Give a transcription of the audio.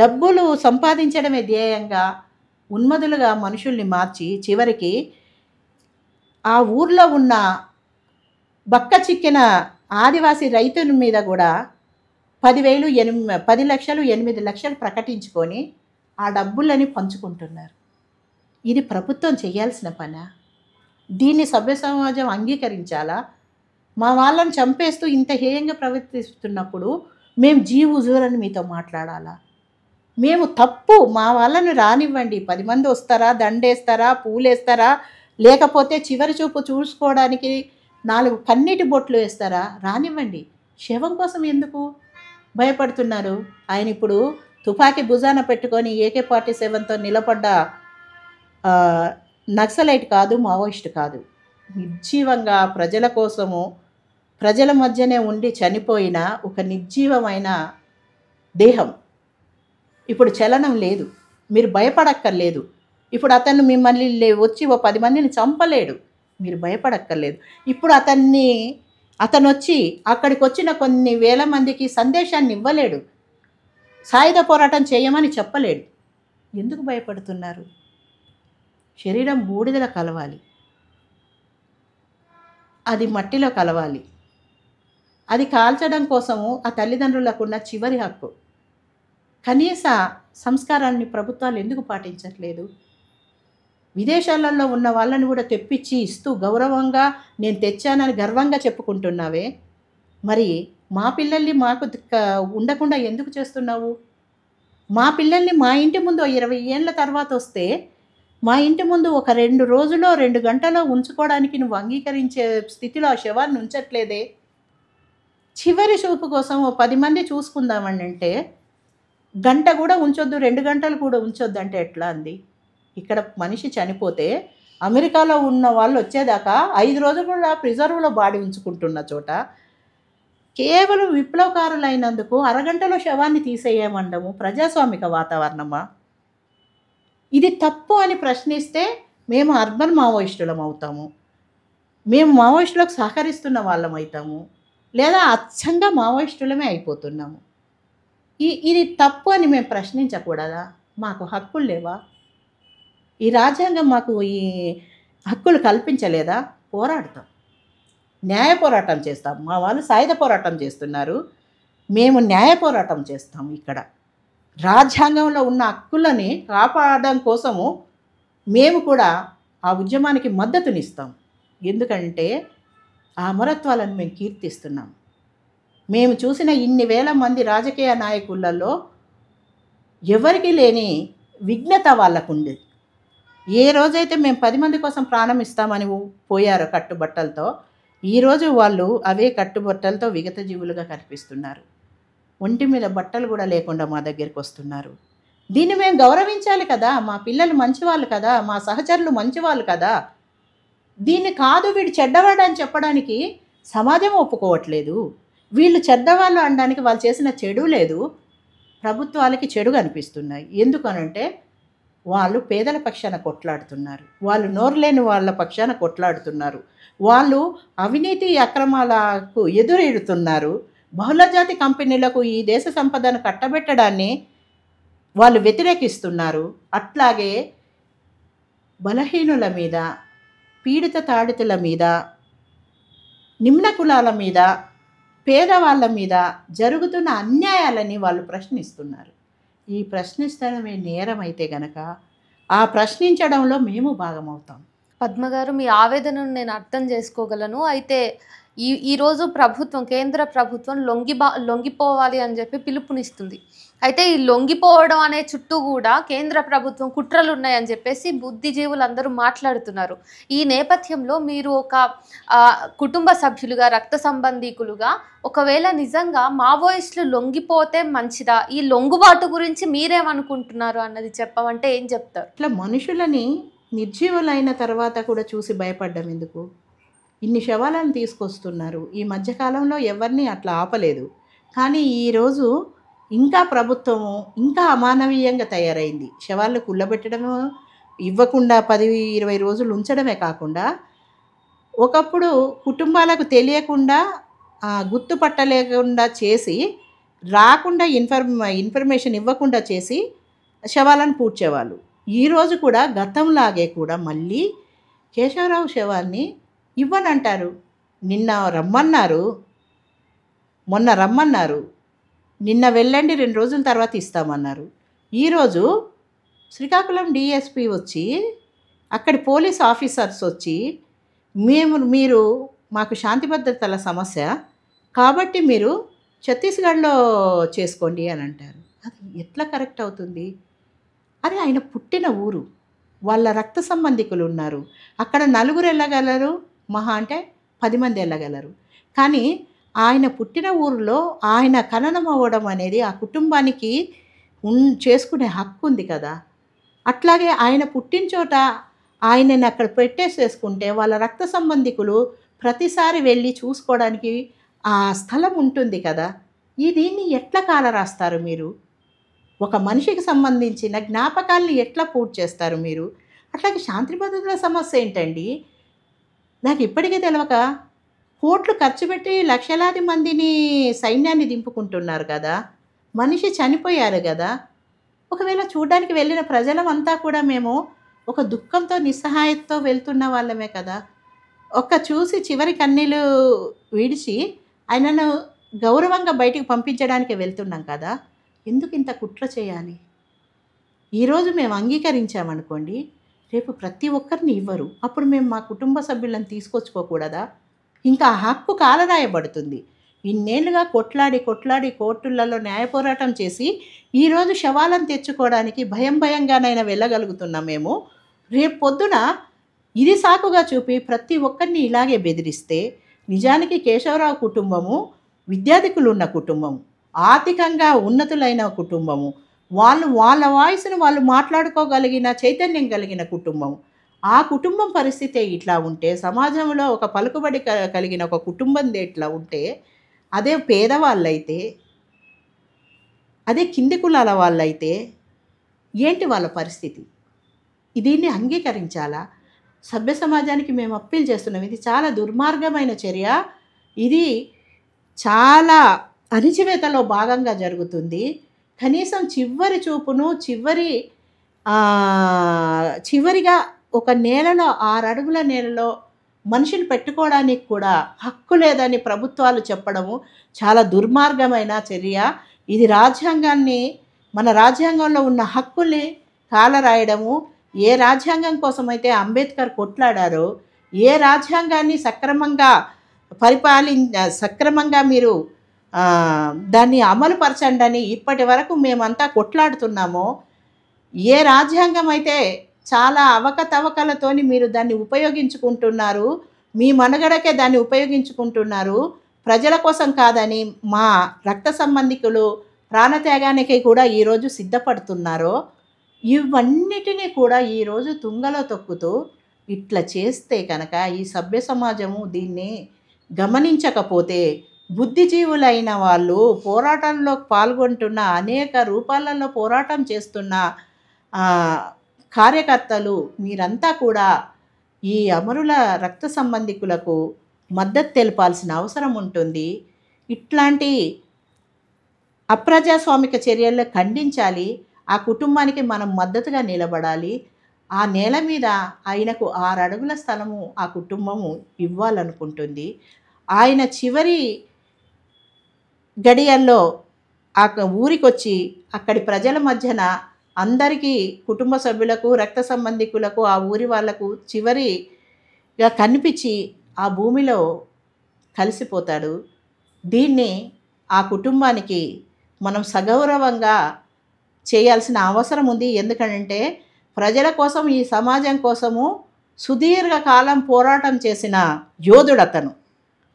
డబ్బులు సంపాదించడమే ధ్యేయంగా ఉన్మదులుగా మనుషుల్ని మార్చి చివరికి ఆ ఊర్లో ఉన్న బక్క చిక్కిన ఆదివాసీ రైతుల మీద కూడా 10 లక్షలు 8 లక్షలు ప్రకటించుకొని ఆ డబ్బులని పంచుకుంటున్నారు. ఇది ప్రభుత్వం చేయాల్సిన పనా? దీన్ని సభ్య సమాజం అంగీకరించాలా? మా వాళ్ళని చంపేస్తూ ఇంత హేయంగా ప్రవర్తిస్తున్నప్పుడు మేము హుజూరని మీతో మాట్లాడాలా? మేము తప్పు, మా వాళ్ళని రానివ్వండి, 10 మంది వస్తారా, దండేస్తారా, పూలేస్తారా, లేకపోతే చివరి చూపు చూసుకోవడానికి 4 కన్నీటి బొట్లు వేస్తారా, రానివ్వండి. శవం కోసం ఎందుకు భయపడుతున్నారు? ఆయన ఇప్పుడు తుపాకీ భుజాన పెట్టుకొని AK-47తో నిలబడ్డ నక్సలైట్ కాదు, మావోయిస్ట్ కాదు. నిర్జీవంగా ప్రజల కోసము ప్రజల మధ్యనే ఉండి చనిపోయిన ఒక నిర్జీవమైన దేహం. ఇప్పుడు చలనం లేదు, మీరు భయపడక్కర్లేదు. ఇప్పుడు అతను మిమ్మల్ని వచ్చి 10 మందిని చంపలేడు, మీరు భయపడక్కర్లేదు. ఇప్పుడు అతను వచ్చి అక్కడికి వచ్చిన కొన్ని వేల మందికి సందేశాన్ని ఇవ్వలేడు, సాయుధ పోరాటం చేయమని చెప్పలేడు. ఎందుకు భయపడుతున్నారు? శరీరం బూడిదలో కలవాలి, అది మట్టిలో కలవాలి. అది కాల్చడం కోసము ఆ తల్లిదండ్రులకున్న చివరి హక్కు. కనీస సంస్కారాన్ని ప్రభుత్వాలు ఎందుకు పాటించట్లేదు? విదేశాలలో ఉన్న వాళ్ళని కూడా తెప్పించి ఇస్తూ గౌరవంగా నేను తెచ్చానని గర్వంగా చెప్పుకుంటున్నావే, మరి మా పిల్లల్ని మాకు ఉండకుండా ఎందుకు చేస్తున్నావు? మా పిల్లల్ని మా ఇంటి ముందు 20 ఏళ్ళ తర్వాత వస్తే మా ఇంటి ముందు ఒక 2 రోజులో 2 గంటలో ఉంచుకోవడానికి నువ్వు అంగీకరించే స్థితిలో ఆ శవాన్ని ఉంచట్లేదే. చివరి చూపు కోసం 10 మంది చూసుకుందామని అంటే గంట కూడా ఉంచొద్దు, 2 గంటలు కూడా ఉంచొద్దు అంటే ఎట్లా అంది? ఇక్కడ మనిషి చనిపోతే అమెరికాలో ఉన్న వాళ్ళు వచ్చేదాకా 5 రోజులు కూడా ప్రిజర్వ్లో బాడీ ఉంచుకుంటున్న చోట కేవలం విప్లవకారులైనందుకు అరగంటలో శవాన్ని తీసేయమండము ప్రజాస్వామిక వాతావరణమా? ఇది తప్పు అని ప్రశ్నిస్తే మేము అర్బన్ మావోయిస్టులం అవుతాము, మేము మావోయిస్టులకు సహకరిస్తున్న వాళ్ళం అవుతాము, లేదా అచ్చంగా మావోయిస్టులమే అయిపోతున్నాము. ఇది తప్పు అని మేము ప్రశ్నించకూడదా? మాకు హక్కులు లేవా? ఈ రాజ్యాంగం మాకు ఈ హక్కులు కల్పించలేదా? పోరాడతాం, న్యాయ పోరాటం చేస్తాం. మా వాళ్ళు సాయుధ పోరాటం చేస్తున్నారు, మేము న్యాయ పోరాటం చేస్తాం. ఇక్కడ రాజ్యాంగంలో ఉన్న హక్కులని కాపాడడం కోసము మేము కూడా ఆ ఉద్యమానికి మద్దతునిస్తాం. ఎందుకంటే ఆ అమరత్వాలను మేము కీర్తిస్తున్నాం. మేము చూసిన ఇన్ని వేల మంది రాజకీయ నాయకులలో ఎవరికి లేని విఘ్నత వాళ్ళకుంది. ఏ రోజైతే మేము 10 మంది కోసం ప్రాణం ఇస్తామని పోయారో కట్టుబట్టలతో, ఈరోజు వాళ్ళు అవే కట్టుబట్టలతో విగత జీవులుగా కనిపిస్తున్నారు. ఒంటి మీద బట్టలు కూడా లేకుండా మా దగ్గరికి వస్తున్నారు. దీన్ని మేము గౌరవించాలి కదా. మా పిల్లలు మంచివాళ్ళు కదా, మా సహచరులు మంచివాళ్ళు కదా. దీన్ని కాదు వీడు చెడ్డవాడు అని చెప్పడానికి సమాజం ఒప్పుకోవట్లేదు. వీళ్ళు చెడ్డవాళ్ళు అనడానికి వాళ్ళు చేసిన చెడు లేదు, ప్రభుత్వాలకి చెడు కనిపిస్తున్నాయి. ఎందుకనంటే వాళ్ళు పేదల పక్షాన కొట్లాడుతున్నారు, వాళ్ళు నోరులేని వాళ్ళ పక్షాన కొట్లాడుతున్నారు, వాళ్ళు అవినీతి అక్రమాలకు ఎదురెడుతున్నారు, బహుళజాతి కంపెనీలకు ఈ దేశ సంపదను కట్టబెట్టడాన్ని వాళ్ళు వ్యతిరేకిస్తున్నారు. అట్లాగే బలహీనుల మీద, పీడిత తాడితుల మీద, నిమ్న కులాల మీద, పేదవాళ్ళ మీద జరుగుతున్న అన్యాయాలని వాళ్ళు ప్రశ్నిస్తున్నారు. ఈ ప్రశ్నించడమే నేరం అయితే గనక ఆ ప్రశ్నించడంలో మేము భాగమవుతాం. పద్మగారు, మీ ఆవేదనను నేను అర్థం చేసుకోగలను. అయితే ఈరోజు ప్రభుత్వం, కేంద్ర ప్రభుత్వం లొంగిపోవాలి అని చెప్పి పిలుపునిస్తుంది. అయితే ఈ లొంగిపోవడం అనే చుట్టూ కూడా కేంద్ర ప్రభుత్వం కుట్రలు ఉన్నాయని చెప్పేసి బుద్ధిజీవులు అందరూ మాట్లాడుతున్నారు. ఈ నేపథ్యంలో మీరు ఒక కుటుంబ సభ్యులుగా, రక్త సంబంధీకులుగా, ఒకవేళ నిజంగా మావోయిస్టులు లొంగిపోతే మంచిదా, ఈ లొంగుబాటు గురించి మీరేమనుకుంటున్నారు అన్నది చెప్పమంటే ఏం చెప్తారు? ఇట్లా మనుషులని నిర్జీవులైన తర్వాత కూడా చూసి భయపడ్డం ఎందుకు? ఇన్ని శవాలను తీసుకొస్తున్నారు. ఈ మధ్యకాలంలో ఎవరిని అట్లా ఆపలేదు. కానీ ఈరోజు ఇంకా ప్రభుత్వము ఇంకా అమానవీయంగా తయారైంది. శవాళ్ళు కుళ్ళబెట్టడము, ఇవ్వకుండా 10-20 రోజులు ఉంచడమే కాకుండా, ఒకప్పుడు కుటుంబాలకు తెలియకుండా గుర్తుపట్టలేకుండా చేసి రాకుండా ఇన్ఫర్మేషన్ ఇవ్వకుండా చేసి శవాలను పూడ్చేవాళ్ళు. ఈరోజు కూడా గతంలాగే కూడా మళ్ళీ కేశవరావు శవాన్ని ఇవ్వనంటారు. నిన్న రమ్మన్నారు, మొన్న రమ్మన్నారు, నిన్న వెళ్ళండి 2 రోజుల తర్వాత ఇస్తామన్నారు. ఈరోజు శ్రీకాకుళం డిఎస్పి వచ్చి, అక్కడి పోలీస్ ఆఫీసర్స్ వచ్చి, మీరు మాకు శాంతి భద్రతల సమస్య కాబట్టి మీరు ఛత్తీస్గఢ్లో చేసుకోండి అని అంటారు. అది ఎట్లా కరెక్ట్ అవుతుంది? అది ఆయన పుట్టిన ఊరు, వాళ్ళ రక్త సంబంధికులు ఉన్నారు. అక్కడ 4 వెళ్ళగలరు, మహా అంటే 10 మంది వెళ్ళగలరు. కానీ ఆయన పుట్టిన ఊరిలో ఆయన ఖననం అవ్వడం అనేది ఆ కుటుంబానికి చేసుకునే హక్కు ఉంది కదా. అట్లాగే ఆయన పుట్టిన చోట ఆయనని అక్కడ పెట్టేసేసుకుంటే వాళ్ళ రక్త సంబంధికులు ప్రతిసారి వెళ్ళి చూసుకోవడానికి ఆ స్థలం ఉంటుంది కదా. దీన్ని ఎట్లా కాలరాస్తారు మీరు? ఒక మనిషికి సంబంధించిన జ్ఞాపకాల్ని ఎట్లా పూర్తి చేస్తారు మీరు? అట్లాగే శాంతి భద్రతల సమస్య ఏంటండి? నాకు ఇప్పటికీ తెలియక కోట్లు ఖర్చు పెట్టి లక్షలాది మందిని సైన్యాన్ని దింపుకుంటున్నారు కదా. మనిషి చనిపోయారు కదా. ఒకవేళ చూడడానికి వెళ్ళిన ప్రజలమంతా కూడా మేము ఒక దుఃఖంతో నిస్సహాయతతో వెళ్తున్న వాళ్ళమే కదా. చూసి చివరి కన్నీళ్ళు విడిచి ఆయనను గౌరవంగా బయటికి పంపించడానికి వెళ్తున్నాం కదా. ఎందుకు ఇంత కుట్ర చేయాలి? ఈరోజు మేము అంగీకరించామనుకోండి, రేపు ప్రతి ఒక్కరిని ఇవ్వరు. అప్పుడు మేము మా కుటుంబ సభ్యులను తీసుకొచ్చుకోకూడదా? ఇంకా ఆ హక్కు కాలరాయబడుతుంది. ఇన్నేళ్లుగా కొట్లాడి కోర్టులలో న్యాయ పోరాటం చేసి ఈరోజు శవాలను తెచ్చుకోవడానికి భయంగానైనా వెళ్ళగలుగుతున్నాం మేము. రేపు పొద్దున ఇది సాకుగా చూపి ప్రతి ఒక్కరిని ఇలాగే బెదిరిస్తే, నిజానికి కేశవరావు కుటుంబము విద్యాధికులు ఉన్న కుటుంబం, ఆర్థికంగా ఉన్నతులైన కుటుంబము, వాళ్ళ వాయిస్ను వాళ్ళు మాట్లాడుకోగలిగిన చైతన్యం కలిగిన కుటుంబం. ఆ కుటుంబం పరిస్థితే ఇట్లా ఉంటే, సమాజంలో ఒక పలుకుబడి కలిగిన ఒక కుటుంబం ఇట్లా ఉంటే, అదే పేదవాళ్ళైతే, అదే కింది కులాల వాళ్ళైతే ఏంటి వాళ్ళ పరిస్థితి? దీన్ని అంగీకరించాలా? సభ్య సమాజానికి మేము అప్పీల్ చేస్తున్నాం. ఇది చాలా దుర్మార్గమైన చర్య. ఇది చాలా అణిచివేతలో భాగంగా జరుగుతుంది. కనీసం చివరి చూపును చివరిగా ఒక నేలలో 6 అడుగుల నేలలో మనిషిని పెట్టుకోవడానికి కూడా హక్కు లేదని ప్రభుత్వాలు చెప్పడము చాలా దుర్మార్గమైన చర్య. ఇది మన రాజ్యాంగంలో ఉన్న హక్కుల్ని కాలరాయడము. ఏ రాజ్యాంగం కోసమైతే అంబేద్కర్ కొట్లాడారో, ఏ రాజ్యాంగాన్ని సక్రమంగా మీరు దాన్ని అమలుపరచండి అని ఇప్పటి వరకు మేమంతా కొట్లాడుతున్నామో, ఏ రాజ్యాంగం అయితే చాలా అవకతవకలతోని మీరు దాన్ని ఉపయోగించుకుంటున్నారు, మీ మనుగడకే దాన్ని ఉపయోగించుకుంటున్నారు, ప్రజల కోసం కాదని మా రక్త సంబంధికులు ప్రాణత్యాగానికి కూడా ఈరోజు సిద్ధపడుతున్నారో, ఇవన్నిటినీ కూడా ఈరోజు తుంగలో తొక్కుతూ ఇట్లా చేస్తే కనుక ఈ సభ్య సమాజము దీన్ని గమనించకపోతే, బుద్ధిజీవులైన వాళ్ళు, పోరాటంలో పాల్గొంటున్న అనేక రూపాలలో పోరాటం చేస్తున్న కార్యకర్తలు, మీరంతా కూడా ఈ అమరుల రక్త సంబంధికులకు మద్దతు తెలపాల్సిన అవసరం ఉంటుంది. ఇట్లాంటి అప్రజాస్వామిక చర్యలను ఖండించాలి. ఆ కుటుంబానికి మనం మద్దతుగా నిలబడాలి. ఆ నేల మీద ఆయనకు 6 అడుగుల స్థలము ఆ కుటుంబము ఇవ్వాలనుకుంటుంది. ఆయన చివరి గడియల్లో ఆ ఊరికొచ్చి అక్కడి ప్రజల మధ్యన అందరికీ, కుటుంబ సభ్యులకు, రక్త సంబంధికులకు, ఆ ఊరి వాళ్లకు చివరిగా కనిపించి ఆ భూమిలో కలిసిపోతాడు. దీన్ని ఆ కుటుంబానికి మనం సగౌరవంగా చేయాల్సిన అవసరం ఉంది. ఎందుకంటే ప్రజల కోసం, ఈ సమాజం కోసము సుదీర్ఘకాలం పోరాటం చేసిన యోధుడు అతను.